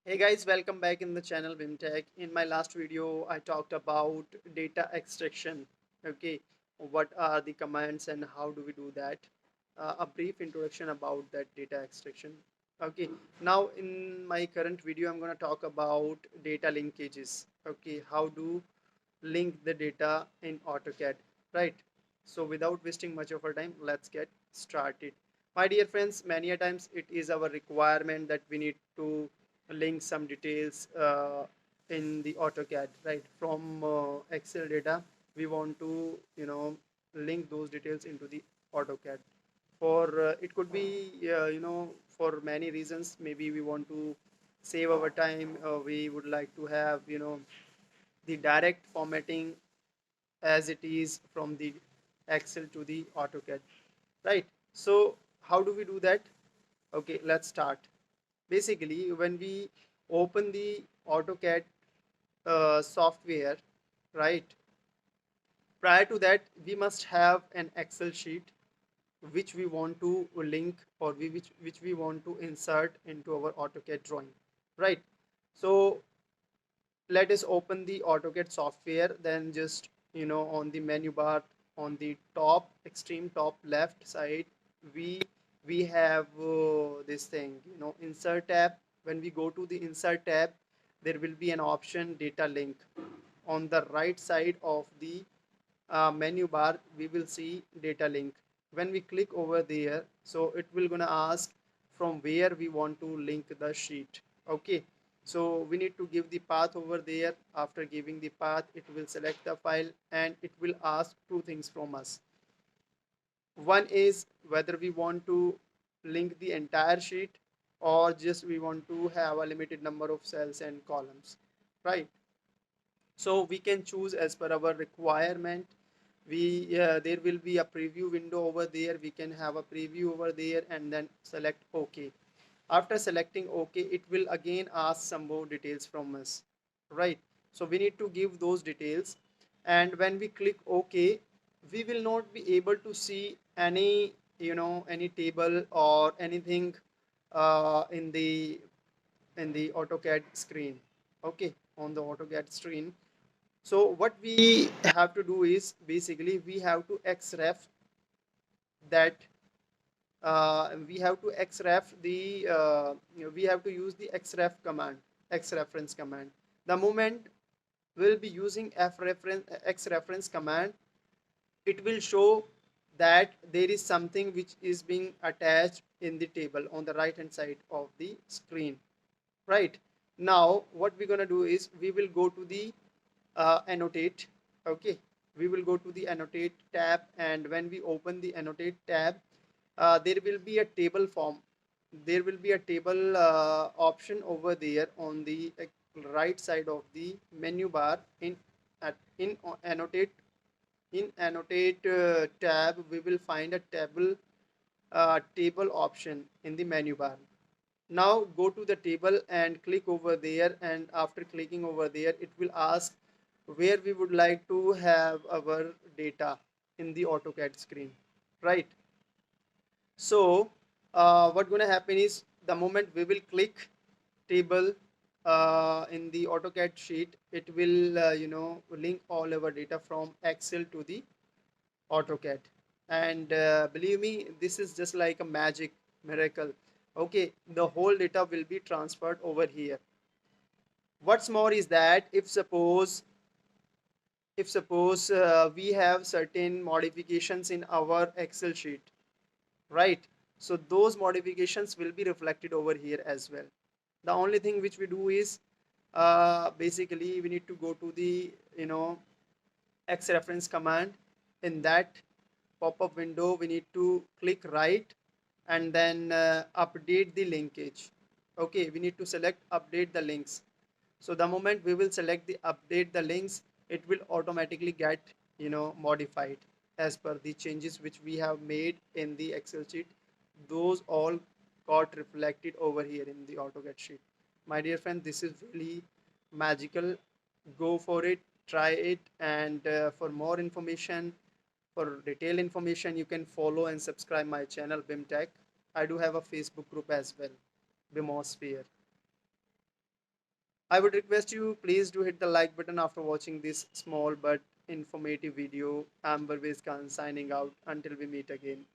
Hey guys, welcome back in the channel Vimtech. In my last video, I talked about data extraction. Okay, what are the commands and how do we do that? A brief introduction about that data extraction. Okay, now in my current video, I'm going to talk about data linkages. Okay, how do link the data in AutoCAD, right? So without wasting much of our time, let's get started. My dear friends, many a times it is our requirement that we need to link some details in the AutoCAD, right? From Excel data, we want to, link those details into the AutoCAD. For it could be, for many reasons. Maybe we want to save our time. We would like to have, the direct formatting as it is from the Excel to the AutoCAD, right? So how do we do that? Okay, let's start. Basically, when we open the AutoCAD software, right? Prior to that, we must have an Excel sheet which we want to link or which we want to insert into our AutoCAD drawing, right? So let us open the AutoCAD software. Then just on the menu bar on the top extreme top left side, we we have this thing, insert tab. When we go to the insert tab, there will be an option data link. On the right side of the menu bar, we will see data link. When we click over there, so it will gonna ask from where we want to link the sheet. Okay, so we need to give the path over there. After giving the path, it will select the file and it will ask two things from us. One is whether we want to link the entire sheet or just we want to have a limited number of cells and columns, right? So we can choose as per our requirement. We there will be a preview window over there. We can have a preview over there and then select OK. After selecting OK, it will again ask some more details from us, right? So we need to give those details, and when we click OK, we will not be able to see any, any table or anything in the AutoCAD screen. Okay, on the AutoCAD screen. So what we have to do is basically we have to xref that we have to xref the we have to use the xref command, xreference command. The moment we'll be using xreference command, it will show that there is something which is being attached in the table on the right hand side of the screen, right? Now what we're going to do is we will go to the annotate. Okay, we will go to the annotate tab, and when we open the annotate tab, there will be a table form. There will be a table option over there on the right side of the menu bar. In annotate, tab, we will find a table option in the menu bar. Now go to the table and click over there, and after clicking over there, it will ask where we would like to have our data in the AutoCAD screen, right? So what going to happen is the moment we will click table in the AutoCAD sheet, it will link all our data from Excel to the AutoCAD. And believe me, this is just like a magic miracle. Okay, the whole data will be transferred over here. What's more is that if suppose we have certain modifications in our Excel sheet, right? So those modifications will be reflected over here as well. The only thing which we do is basically we need to go to the X reference command. In that pop-up window, we need to click right and then update the linkage. Okay, we need to select update the links. So the moment we will select the update the links, it will automatically get modified as per the changes which we have made in the Excel sheet. Those all got reflected over here in the AutoCAD sheet. My dear friend, this is really magical. Go for it, try it, and for more information, for detailed information, you can follow and subscribe my channel BIMTech. I do have a Facebook group as well, Bimosphere. I would request you please do hit the like button after watching this small but informative video. I'm Barvez Khan signing out until we meet again.